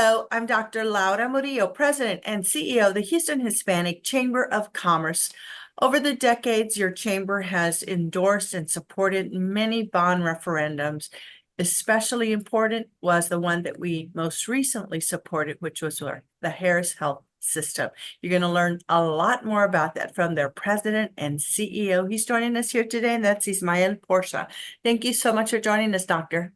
Hello, I'm Dr. Laura Murillo, President and CEO of the Houston Hispanic Chamber of Commerce. Over the decades, your chamber has endorsed and supported many bond referendums. Especially important was the one that we most recently supported, which was the Harris Health System. You're going to learn a lot more about that from their president and CEO. He's joining us here today, and that's Ismael Portia. Thank you so much for joining us, Doctor.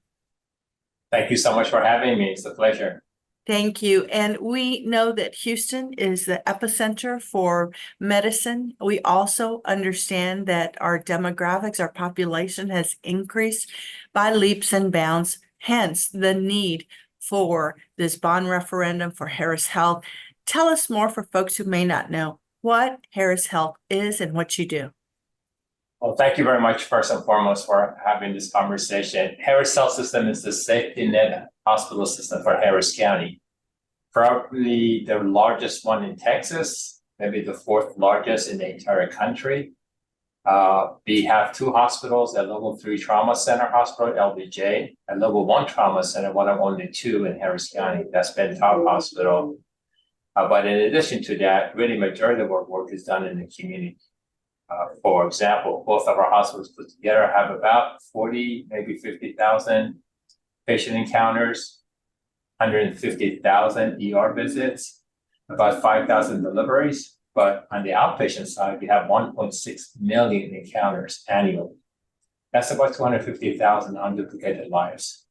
Thank you so much for having me. It's a pleasure. Thank you. And we know that Houston is the epicenter for medicine. We also understand that our demographics, our population has increased by leaps and bounds, hence the need for this bond referendum for Harris Health. Tell us more for folks who may not know what Harris Health is and what you do. Well, thank you very much, first and foremost, for having this conversation. Harris Health System is the safety net hospital system for Harris County. Probably the largest one in Texas, maybe the fourth largest in the entire country. We have two hospitals, a level 3 trauma center hospital, LBJ, a level 1 trauma center, one of only two in Harris County, that's Ben Taub Hospital. But in addition to that, really majority of our work is done in the community. For example, both of our hospitals put together have about 40, maybe 50,000 patient encounters, 150,000 ER visits, about 5,000 deliveries. But on the outpatient side, we have 1.6 million encounters annually. That's about 250,000 unduplicated lives.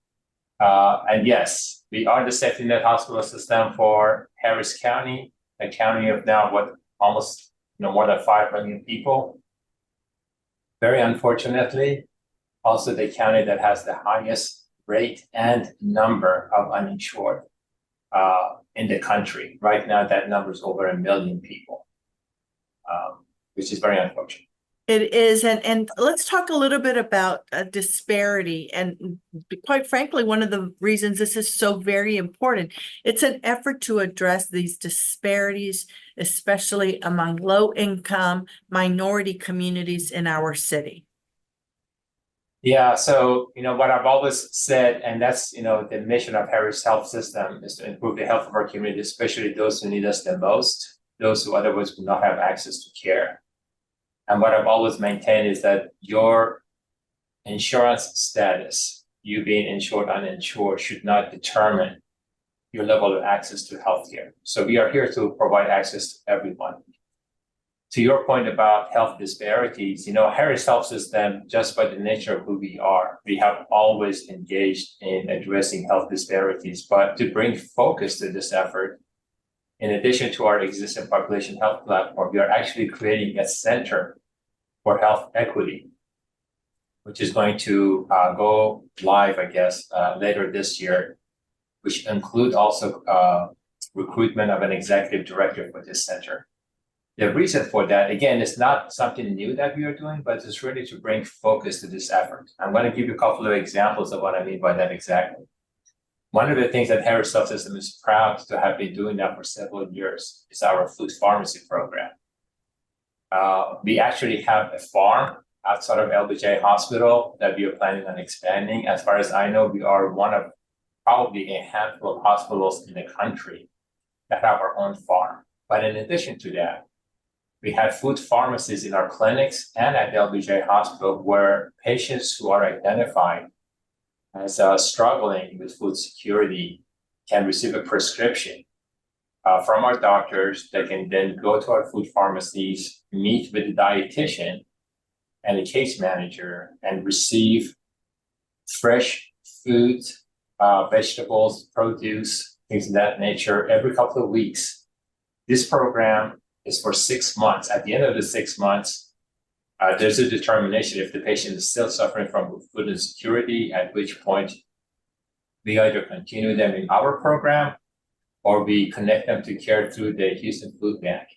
And yes, we are the safety net hospital system for Harris County, a county of now almost more than 5 million people. Very unfortunately, also the county that has the highest rate and number of uninsured in the country. Right now, that number is over 1 million people, which is very unfortunate. It is, and let's talk a little bit about disparity. And quite frankly, one of the reasons this is so very important, it's an effort to address these disparities, especially among low-income minority communities in our city. Yeah, so what I've always said, and that's the mission of Harris Health System, is to improve the health of our community, especially those who need us the most, those who otherwise would not have access to care. And what I've always maintained is that your insurance status, you being insured, uninsured, should not determine your level of access to healthcare. So we are here to provide access to everyone. To your point about health disparities, Harris Health System, just by the nature of who we are, we have always engaged in addressing health disparities. But to bring focus to this effort, in addition to our existing population health platform, we are actually creating a center for health equity, which is going to go live, I guess, later this year, which include also recruitment of an executive director for this center. The reason for that, again, is not something new that we are doing, but it's really to bring focus to this effort. I'm going to give you a couple of examples of what I mean by that exactly. One of the things that Harris Health System is proud to have been doing now for several years is our food pharmacy program. We actually have a farm outside of LBJ Hospital that we are planning on expanding. As far as I know, we are one of probably a handful of hospitals in the country that have our own farm. But in addition to that, we have food pharmacies in our clinics and at LBJ Hospital where patients who are identified as struggling with food security can receive a prescription from our doctors. They can then go to our food pharmacies, meet with the dietitian and the case manager, and receive fresh food, vegetables, produce, things of that nature every couple of weeks. This program is for 6 months. At the end of the 6 months, there's a determination if the patient is still suffering from food insecurity, at which point we either continue them in our program or we connect them to care through the Houston Food Bank,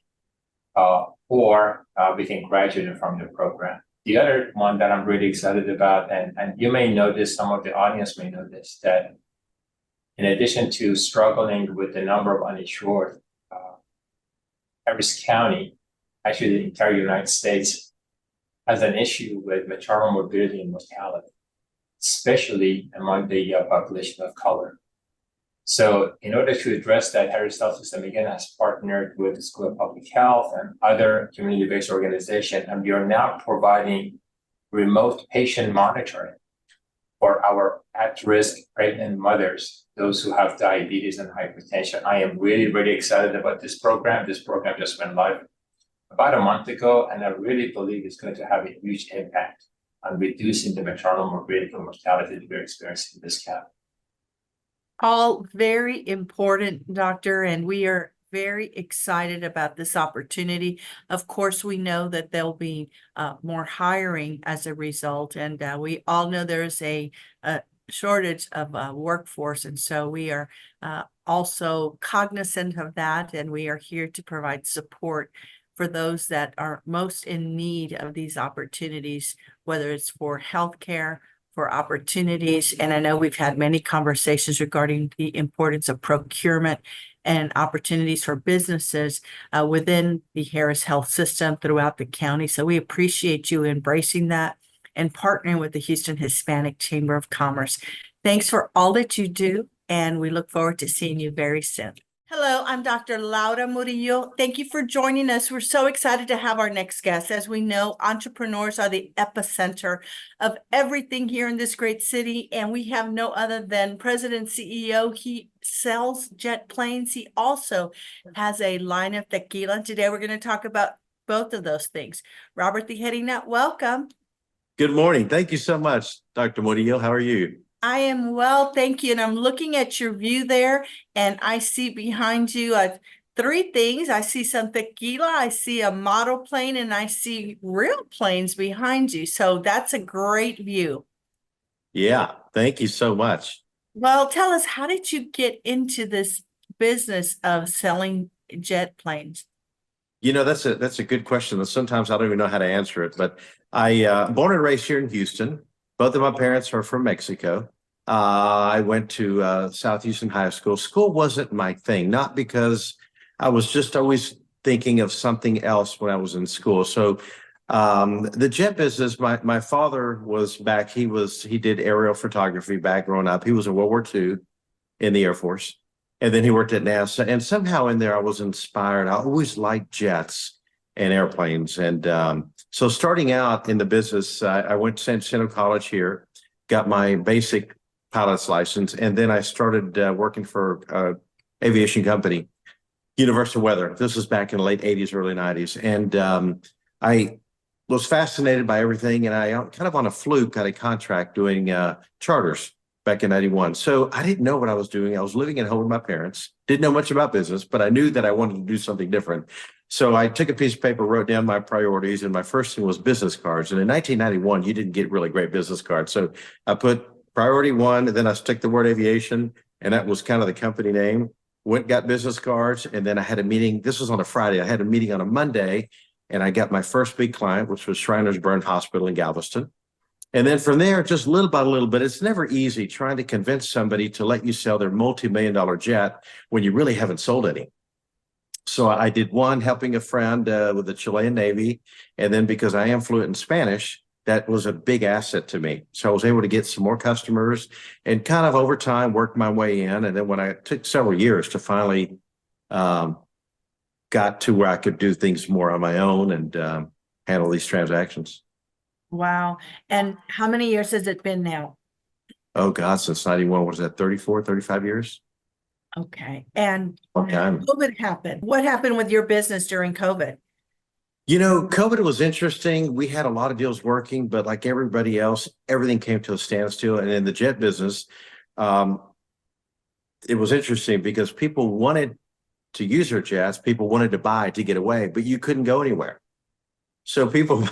or we can graduate them from the program. The other one that I'm really excited about, and you may know this, some of the audience may know this, that in addition to struggling with the number of uninsured, Harris County, actually the entire United States, has an issue with maternal morbidity and mortality, especially among the population of color. So in order to address that, Harris Health System again has partnered with the School of Public Health and other community-based organizations, and we are now providing remote patient monitoring for our at-risk pregnant mothers, those who have diabetes and hypertension. I am really, really excited about this program. This program just went live about a month ago, and I really believe it's going to have a huge impact on reducing the maternal morbidity and mortality that we're experiencing in this county. All very important, Doctor, and we are very excited about this opportunity. Of course, we know that there'll be more hiring as a result, and we all know there's a shortage of workforce, and so we are also cognizant of that, and we are here to provide support for those that are most in need of these opportunities, whether it's for healthcare, for opportunities. And I know we've had many conversations regarding the importance of procurement and opportunities for businesses within the Harris Health System throughout the county. So we appreciate you embracing that and partnering with the Houston Hispanic Chamber of Commerce. Thanks for all that you do, and we look forward to seeing you very soon. Hello, I'm Dr. Laura Murillo. Thank you for joining us. We're so excited to have our next guest. As we know, entrepreneurs are the epicenter of everything here in this great city, and we have no other than President and CEO. He sells jet planes. He also has a line of tequila. Today, we're going to talk about both of those things. Robert Tijerina, welcome. Good morning. Thank you so much, Dr. Murillo. How are you? I am well, thank you. And I'm looking at your view there, and I see behind you three things. I see some tequila, I see a model plane, and I see real planes behind you. So that's a great view. Yeah, thank you so much. Well, tell us, how did you get into this business of selling jet planes? You know, that's a good question. And sometimes I don't even know how to answer it. But I born and raised here in Houston. Both of my parents are from Mexico. I went to South Houston High School. School wasn't my thing, not because I was just always thinking of something else when I was in school. So the jet business, my father was back. He did aerial photography back growing up. He was in World War II in the Air Force. And then he worked at NASA. And somehow in there, I was inspired. I always liked jets and airplanes. And so starting out in the business, I went to San Jacinto College here, got my basic pilot's license, and then I started working for an aviation company, Universal Weather. This was back in the late 80s, early 90s. And I was fascinated by everything, and I kind of on a fluke got a contract doing charters back in 91. So I didn't know what I was doing. I was living at home with my parents, didn't know much about business, but I knew that I wanted to do something different. So I took a piece of paper, wrote down my priorities, and my first thing was business cards. And in 1991, you didn't get really great business cards. So I put priority one, and then I stuck the word aviation, and that was kind of the company name. Went, got business cards, and then I had a meeting. This was on a Friday. I had a meeting on a Monday, and I got my first big client, which was Shriners Burn Hospital in Galveston. And then from there, just little by little bit, it's never easy trying to convince somebody to let you sell their multi-million-dollar jet when you really haven't sold any. So I did one, helping a friend with the Chilean Navy. And then because I am fluent in Spanish, that was a big asset to me. So I was able to get some more customers and kind of over time work my way in. And then when I took several years to finally got to where I could do things more on my own and handle these transactions. Wow. And how many years has it been now? Oh God, since 91, what is that, 34, 35 years? Okay. And Long time. COVID happened. What happened with your business during COVID? You know, COVID was interesting. We had a lot of deals working, but like everybody else, everything came to a standstill. And in the jet business, it was interesting because people wanted to use their jets. People wanted to buy to get away, but you couldn't go anywhere. So people,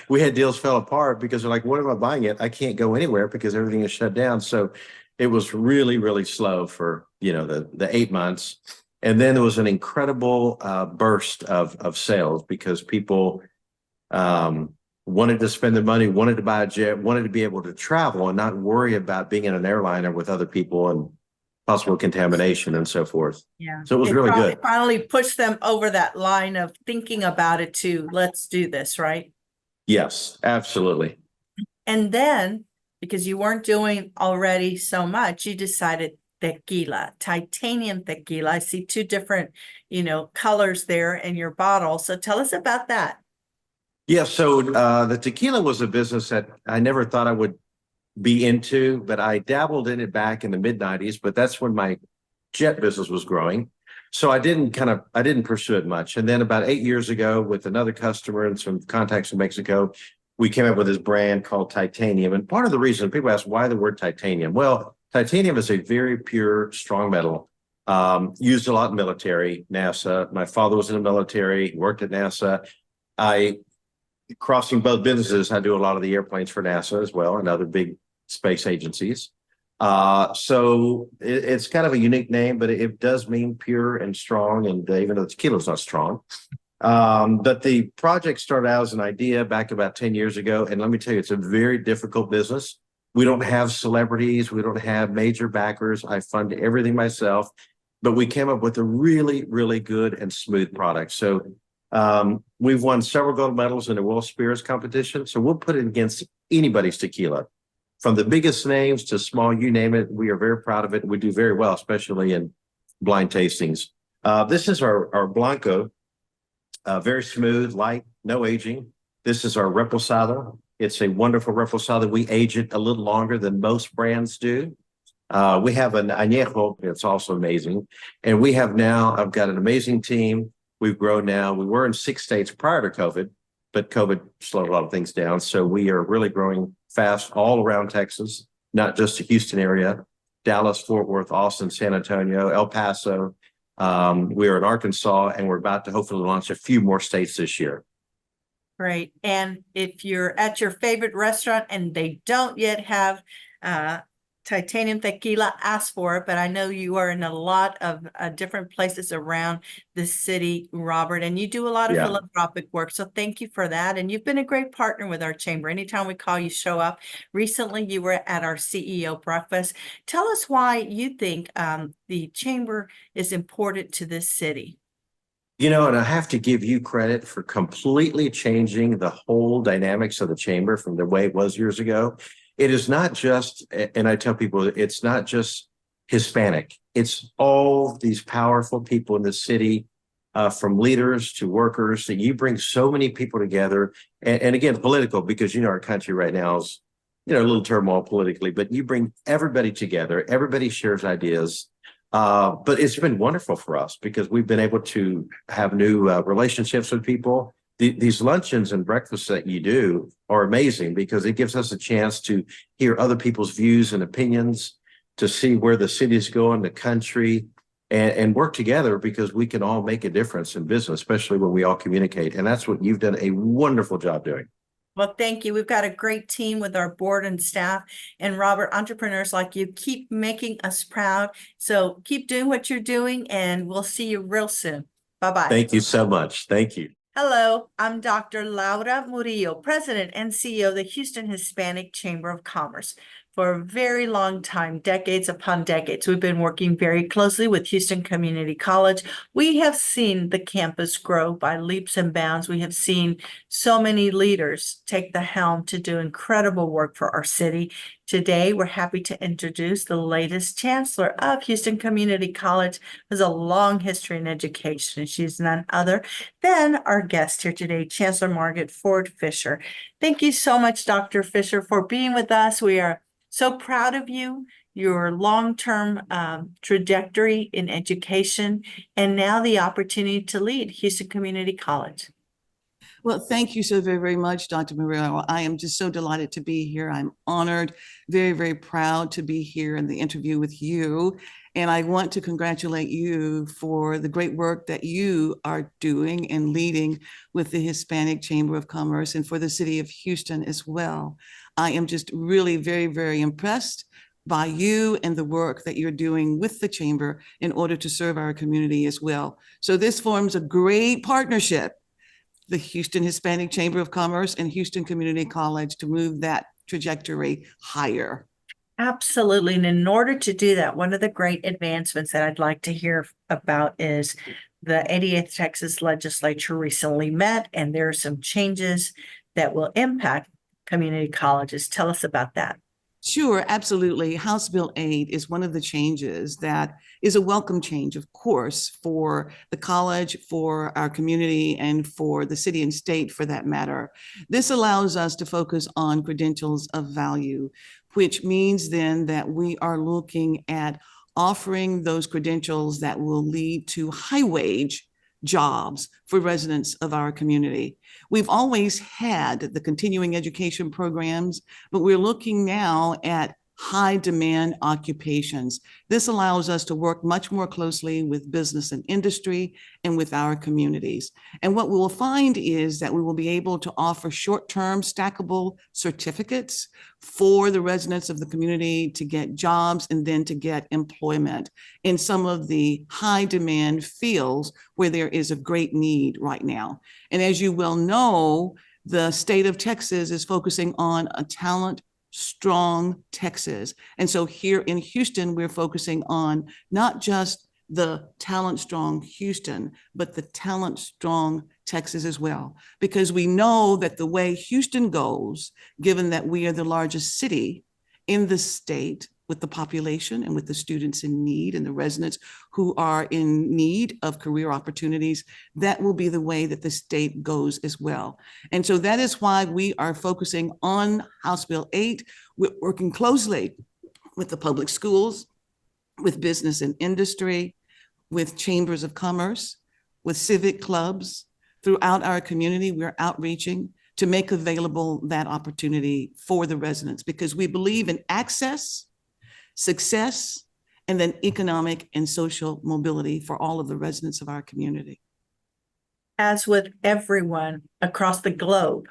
we had deals fell apart because they're like, what am I buying it? I can't go anywhere because everything is shut down. So it was really, really slow for, you know, the 8 months. And then there was an incredible burst of sales because people wanted to spend their money, wanted to buy a jet, wanted to be able to travel and not worry about being in an airliner with other people and possible contamination and so forth. Yeah. So it was really good. Finally pushed them over that line of thinking about it to let's do this, right? Yes, absolutely. And then, because you weren't doing already so much, you decided tequila, titanium tequila. I see two different, colors there in your bottle. So tell us about that. Yeah, so the tequila was a business that I never thought I would be into, but I dabbled in it back in the mid-90s, but that's when my jet business was growing. So I didn't pursue it much. And then about 8 years ago, with another customer and some contacts in Mexico, we came up with this brand called Titanium. And part of the reason people ask why the word titanium. Well, titanium is a very pure, strong metal, used a lot in military, NASA. My father was in the military, worked at NASA. Crossing both businesses, I do a lot of the airplanes for NASA as well and other big space agencies. So it's kind of a unique name, but it does mean pure and strong. And even though the tequila is not strong, but the project started out as an idea back about 10 years ago. And let me tell you, it's a very difficult business. We don't have celebrities. We don't have major backers. I fund everything myself, but we came up with a really, really good and smooth product. So we've won several gold medals in the World Spirits competition. So we'll put it against anybody's tequila. From the biggest names to small, you name it, we are very proud of it. We do very well, especially in blind tastings. This is our Blanco, very smooth, light, no aging. This is our Reposado. It's a wonderful Reposado. We age it a little longer than most brands do. We have an Añejo. It's also amazing. And we have now, I've got an amazing team. We've grown now. We were in 6 states prior to COVID, but COVID slowed a lot of things down. So we are really growing fast all around Texas, not just the Houston area, Dallas, Fort Worth, Austin, San Antonio, El Paso. We are in Arkansas, and we're about to hopefully launch a few more states this year. Great. And if you're at your favorite restaurant and they don't yet have titanium tequila, ask for it. But I know you are in a lot of different places around the city, Robert, and you do a lot of philanthropic work. So thank you for that. And you've been a great partner with our chamber. Anytime we call, you show up. Recently, you were at our CEO breakfast. Tell us why you think the chamber is important to this city. And I have to give you credit for completely changing the whole dynamics of the chamber from the way it was years ago. It is not just, and I tell people, it's not just Hispanic. It's all these powerful people in the city, from leaders to workers, that you bring so many people together. And again, political, because, our country right now is, a little turmoil politically, but you bring everybody together. Everybody shares ideas. But it's been wonderful for us because we've been able to have new relationships with people. These luncheons and breakfasts that you do are amazing because it gives us a chance to hear other people's views and opinions, to see where the city is going, the country, and work together because we can all make a difference in business, especially when we all communicate. And that's what you've done a wonderful job doing. Well, thank you. We've got a great team with our board and staff. And Robert, entrepreneurs like you keep making us proud. So keep doing what you're doing, and we'll see you real soon. Bye-bye. Thank you so much. Thank you. Hello, I'm Dr. Laura Murillo, President and CEO of the Houston Hispanic Chamber of Commerce. For a very long time, decades upon decades, we've been working very closely with Houston Community College. We have seen the campus grow by leaps and bounds. We have seen so many leaders take the helm to do incredible work for our city. Today, we're happy to introduce the latest chancellor of Houston Community College, who has a long history in education. She's none other than our guest here today, Chancellor Margaret Ford Fisher. Thank you so much, Dr. Fisher, for being with us. We are so proud of you, your long-term trajectory in education, and now the opportunity to lead Houston Community College. Well, thank you so very, very much, Dr. Murillo. I am just so delighted to be here. I'm honored, very, very proud to be here in the interview with you. And I want to congratulate you for the great work that you are doing and leading with the Hispanic Chamber of Commerce and for the city of Houston as well. I am just really very, very impressed by you and the work that you're doing with the chamber in order to serve our community as well. So this forms a great partnership, the Houston Hispanic Chamber of Commerce and Houston Community College, to move that trajectory higher. Absolutely. And in order to do that, one of the great advancements that I'd like to hear about is the 88th Texas Legislature recently met, and there are some changes that will impact community colleges. Tell us about that. Sure, absolutely. House Bill 8 is one of the changes that is a welcome change, of course, for the college, for our community, and for the city and state for that matter. This allows us to focus on credentials of value, which means then that we are looking at offering those credentials that will lead to high wage jobs for residents of our community. We've always had the continuing education programs, but we're looking now at high demand occupations. This allows us to work much more closely with business and industry and with our communities. And what we will find is that we will be able to offer short-term stackable certificates for the residents of the community to get jobs and then to get employment in some of the high demand fields where there is a great need right now. And as you well know, the state of Texas is focusing on a talent strong Texas. And so here in Houston, we're focusing on not just the talent strong Houston, but the talent strong Texas as well, because we know that the way Houston goes, given that we are the largest city in the state with the population and with the students in need and the residents who are in need of career opportunities, that will be the way that the state goes as well. And so that is why we are focusing on House Bill 8. We're working closely with the public schools, with business and industry, with chambers of commerce, with civic clubs. Throughout our community, we're outreaching to make available that opportunity for the residents because we believe in access, success, and then economic and social mobility for all of the residents of our community. As with everyone across the globe,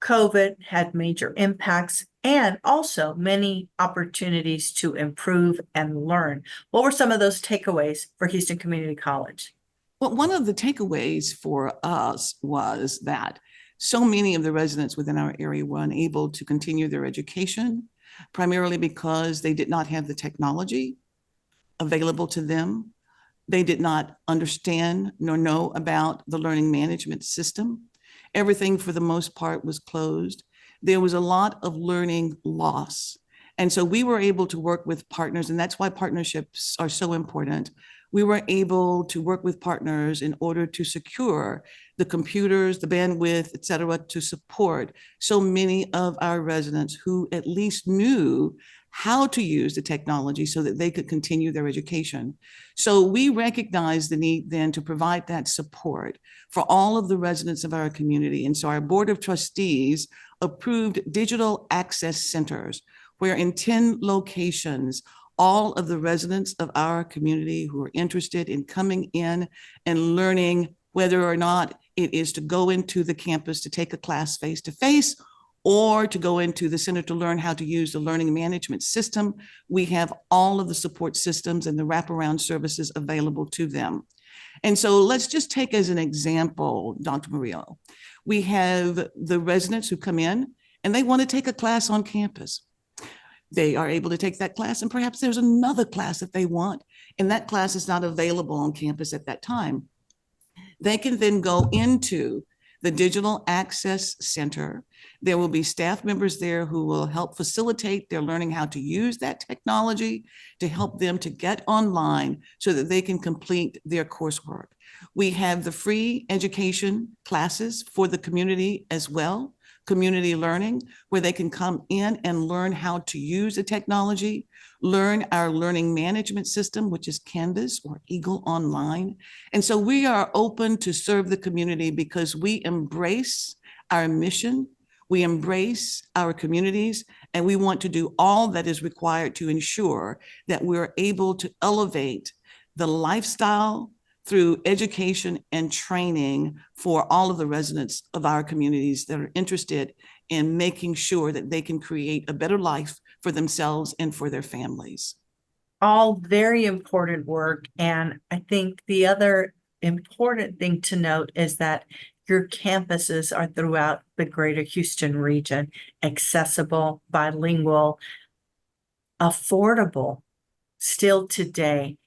COVID had major impacts and also many opportunities to improve and learn. What were some of those takeaways for Houston Community College? Well, one of the takeaways for us was that so many of the residents within our area were unable to continue their education, primarily because they did not have the technology available to them. They did not understand nor know about the learning management system. Everything for the most part was closed. There was a lot of learning loss. And so we were able to work with partners, and that's why partnerships are so important. We were able to work with partners in order to secure the computers, the bandwidth, et cetera, to support so many of our residents who at least knew how to use the technology so that they could continue their education. So we recognized the need then to provide that support for all of the residents of our community. And so our Board of Trustees approved digital access centers where in 10 locations, all of the residents of our community who are interested in coming in and learning whether or not it is to go into the campus to take a class face-to-face or to go into the center to learn how to use the learning management system. We have all of the support systems and the wraparound services available to them. And so let's just take as an example, Dr. Murillo, we have the residents who come in and they want to take a class on campus. They are able to take that class, and perhaps there's another class that they want, and that class is not available on campus at that time. They can then go into the Digital Access Center. There will be staff members there who will help facilitate their learning how to use that technology to help them to get online so that they can complete their coursework. We have the free education classes for the community as well, community learning, where they can come in and learn how to use the technology, learn our learning management system, which is Canvas or Eagle Online. And so we are open to serve the community because we embrace our mission, we embrace our communities, and we want to do all that is required to ensure that we're able to elevate the lifestyle through education and training for all of the residents of our communities that are interested in making sure that they can create a better life for themselves and for their families. All very important work. And I think the other important thing to note is that your campuses are throughout the greater Houston region, accessible, bilingual, affordable, still today,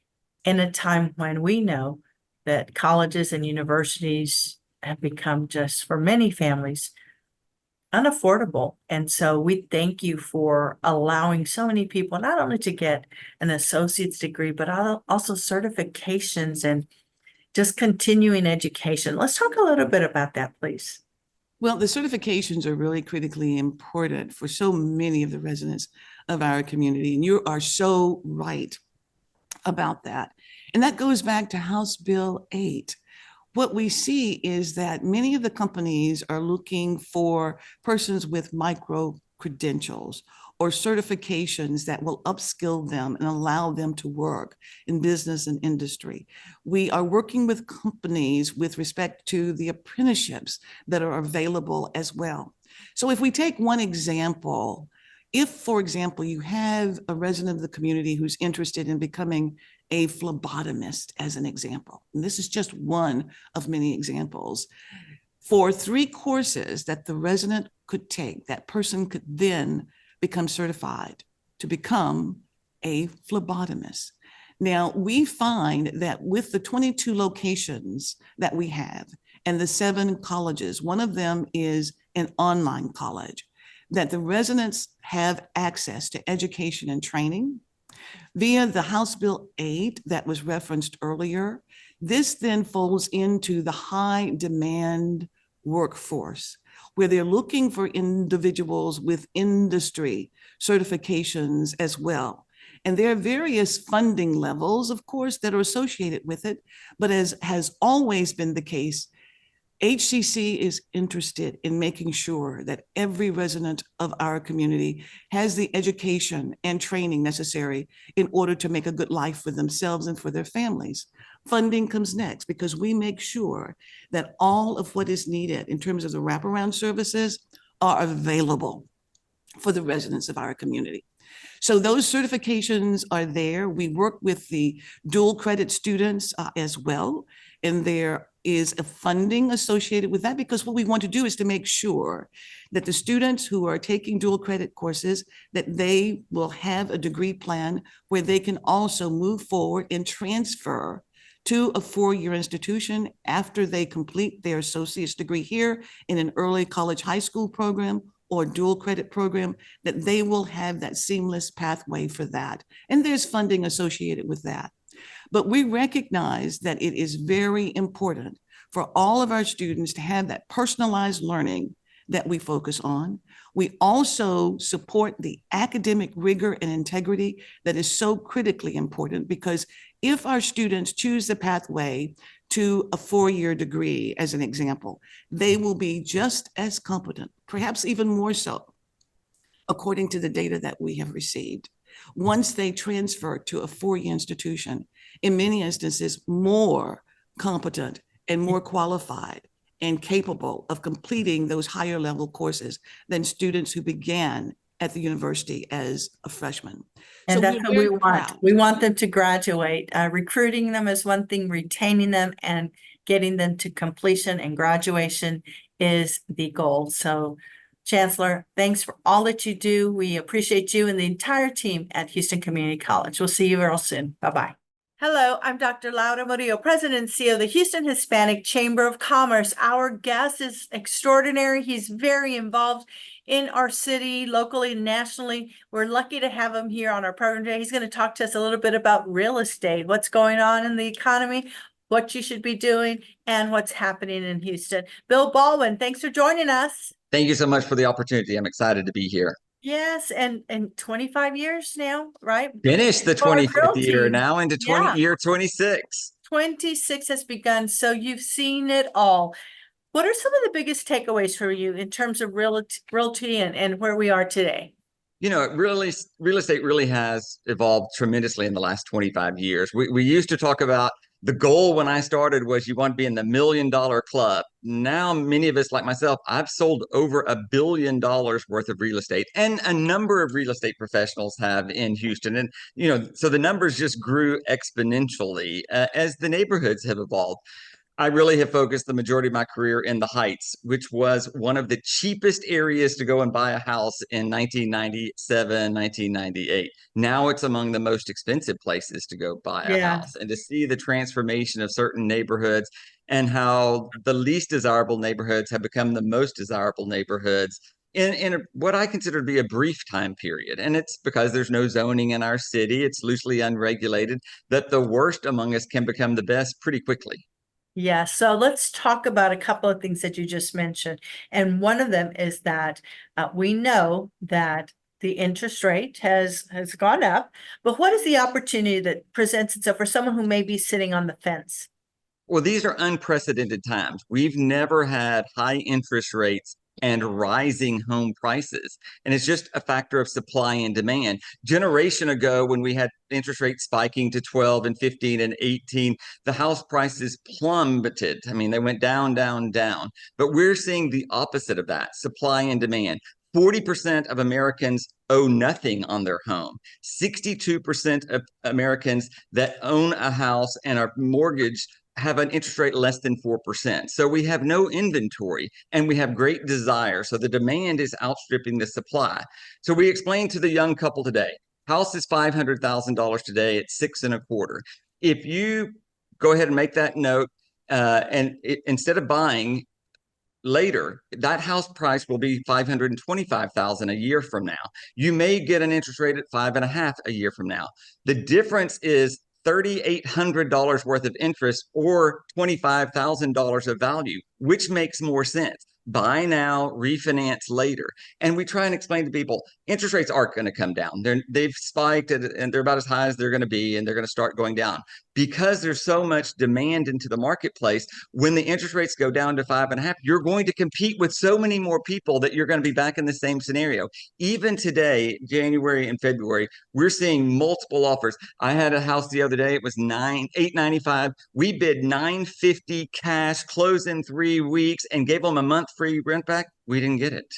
in a time when we know that colleges and universities have become just, for many families, unaffordable. And so we thank you for allowing so many people not only to get an associate's degree, but also certifications and just continuing education. Let's talk a little bit about that, please. Well, the certifications are really critically important for so many of the residents of our community. And you are so right about that. And that goes back to House Bill 8. What we see is that many of the companies are looking for persons with micro credentials or certifications that will upskill them and allow them to work in business and industry. We are working with companies with respect to the apprenticeships that are available as well. So if we take one example, if, for example, you have a resident of the community who's interested in becoming a phlebotomist, as an example, and this is just one of many examples, for 3 courses that the resident could take, that person could then become certified to become a phlebotomist. Now, we find that with the 22 locations that we have and the 7 colleges, one of them is an online college, that the residents have access to education and training via the House Bill 8 that was referenced earlier. This then folds into the high demand workforce, where they're looking for individuals with industry certifications as well. And there are various funding levels, of course, that are associated with it. But as has always been the case, HCC is interested in making sure that every resident of our community has the education and training necessary in order to make a good life for themselves and for their families. Funding comes next because we make sure that all of what is needed in terms of the wraparound services are available for the residents of our community. So those certifications are there. We work with the dual credit students as well, and there is a funding associated with that, because what we want to do is to make sure that the students who are taking dual credit courses, that they will have a degree plan where they can also move forward and transfer to a 4-year institution after they complete their associate's degree here in an early college high school program or dual credit program, that they will have that seamless pathway for that. And there's funding associated with that. But we recognize that it is very important for all of our students to have that personalized learning that we focus on. We also support the academic rigor and integrity that is so critically important, because if our students choose the pathway to a 4-year degree, as an example, they will be just as competent, perhaps even more so, according to the data that we have received, once they transfer to a 4-year institution, in many instances, more competent and more qualified and capable of completing those higher level courses than students who began at the university as a freshman. And So that's what we we're want. proud. We want them to graduate. Recruiting them is one thing, retaining them and getting them to completion and graduation is the goal. So Chancellor, thanks for all that you do. We appreciate you and the entire team at Houston Community College. We'll see you real soon. Bye-bye. Hello, I'm Dr. Laura Murillo, President and CEO of the Houston Hispanic Chamber of Commerce. Our guest is extraordinary. He's very involved in our city, locally, nationally. We're lucky to have him here on our program today. He's going to talk to us a little bit about real estate, what's going on in the economy, what you should be doing, and what's happening in Houston. Bill Baldwin, thanks for joining us. Thank you so much for the opportunity. I'm excited to be here. Yes, and 25 years now, right? Finish the For 25th year, realty. now into Yeah. year 26. 26 has begun, so you've seen it all. What are some of the biggest takeaways for you in terms of realty and where we are today? You know, real estate really has evolved tremendously in the last 25 years. We used to talk about the goal when I started was you want to be in the $1 million club. Now, many of us, like myself, I've sold over $1 billion worth of real estate, and a number of real estate professionals have in Houston. And, you know, so the numbers just grew exponentially as the neighborhoods have evolved. I really have focused the majority of my career in the Heights, which was one of the cheapest areas to go and buy a house in 1997, 1998. Now it's among the most expensive places to go buy a house. And to see the transformation of certain neighborhoods and how the least desirable neighborhoods have become the most desirable neighborhoods what I consider to be a brief time period. And it's because there's no zoning in our city, it's loosely unregulated, that the worst among us can become the best pretty quickly. Yeah, so let's talk about a couple of things that you just mentioned. And one of them is that we know that the interest rate has gone up, but what is the opportunity that presents itself for someone who may be sitting on the fence? Well, these are unprecedented times. We've never had high interest rates and rising home prices. And it's just a factor of supply and demand. Generation ago, when we had interest rates spiking to 12 and 15 and 18, the house prices plummeted. I mean, they went down, down, down. But we're seeing the opposite of that, supply and demand. 40% of Americans owe nothing on their home. 62% of Americans that own a house and are mortgaged have an interest rate less than 4%. So we have no inventory and we have great desire. So the demand is outstripping the supply. So we explained to the young couple today, house is $500,000 today at 6.25. If you go ahead and make that note, instead of buying later, that house price will be $525,000 a year from now. You may get an interest rate at 5.5 a year from now. The difference is $3,800 worth of interest or $25,000 of value. Which makes more sense? Buy now, refinance later. And we try and explain to people, interest rates aren't going to come down. They've spiked and they're about as high as they're going to be, and they're going to start going down. Because there's so much demand into the marketplace, when the interest rates go down to 5.5, you're going to compete with so many more people that you're going to be back in the same scenario. Even today, January and February, we're seeing multiple offers. I had a house the other day, it was $895. We bid $950 cash, close in 3 weeks, and gave them a month free rent back. We didn't get it.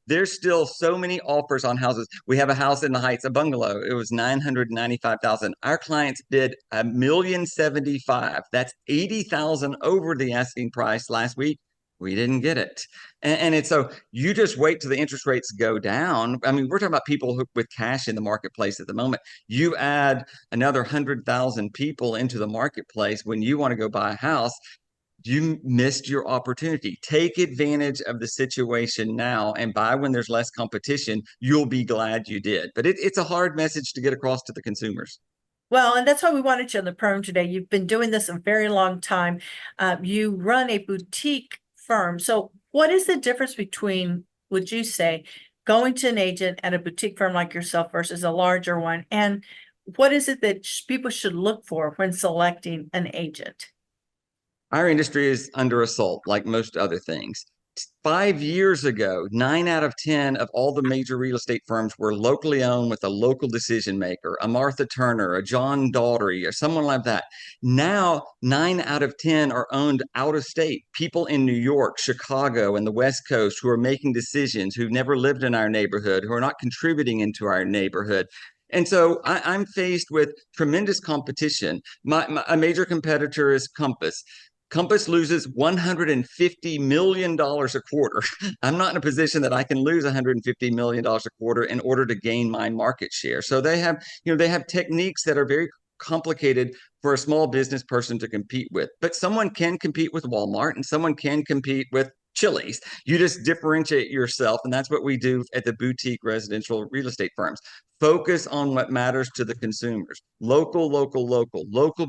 There's still so many offers on houses. We have a house in the Heights, a bungalow. It was $995,000. Our clients bid $1,075,000. That's $80,000 over the asking price last week. We didn't get it. And it's so you just wait till the interest rates go down. I mean, we're talking about people with cash in the marketplace at the moment. You add another 100,000 people into the marketplace when you want to go buy a house. You missed your opportunity. Take advantage of the situation now and buy when there's less competition. You'll be glad you did. But it's a hard message to get across to the consumers. Well, and that's why we wanted you on the program today. You've been doing this a very long time. You run a boutique firm. So what is the difference between, would you say, going to an agent at a boutique firm like yourself versus a larger one? And what is it that people should look for when selecting an agent? Our industry is under assault, like most other things. 5 years ago, 9 out of 10 of all the major real estate firms were locally owned with a local decision maker, a Martha Turner, a John Daugherty, or someone like that. Now, 9 out of 10 are owned out of state. People in New York, Chicago, and the West Coast who are making decisions, who've never lived in our neighborhood, who are not contributing into our neighborhood. And so I'm faced with tremendous competition. A major competitor is Compass. Compass loses $150 million a quarter. I'm not in a position that I can lose $150 million a quarter in order to gain my market share. So they have techniques that are very complicated for a small business person to compete with. But someone can compete with Walmart and someone can compete with Chili's. You just differentiate yourself. And that's what we do at the boutique residential real estate firms. Focus on what matters to the consumers. Local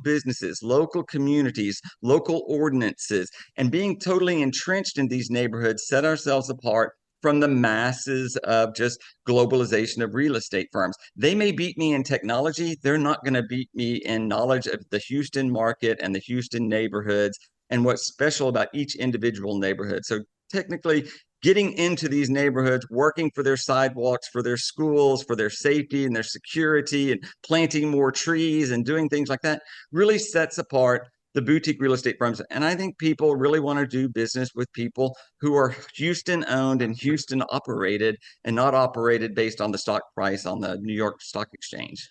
businesses, local communities, local ordinances, and being totally entrenched in these neighborhoods set ourselves apart from the masses of just globalization of real estate firms. They may beat me in technology. They're not going to beat me in knowledge of the Houston market and the Houston neighborhoods and what's special about each individual neighborhood. So technically, getting into these neighborhoods, working for their sidewalks, for their schools, for their safety and their security, and planting more trees and doing things like that really sets apart the boutique real estate firms. And I think people really want to do business with people who are Houston owned and Houston operated and not operated based on the stock price on the New York Stock Exchange.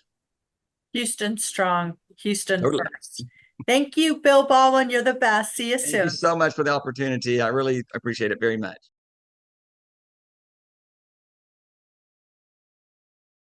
Houston strong, Houston Totally. first. Thank you, Bill Baldwin. You're the best. See you soon. Thank you so much for the opportunity. I really appreciate it very much.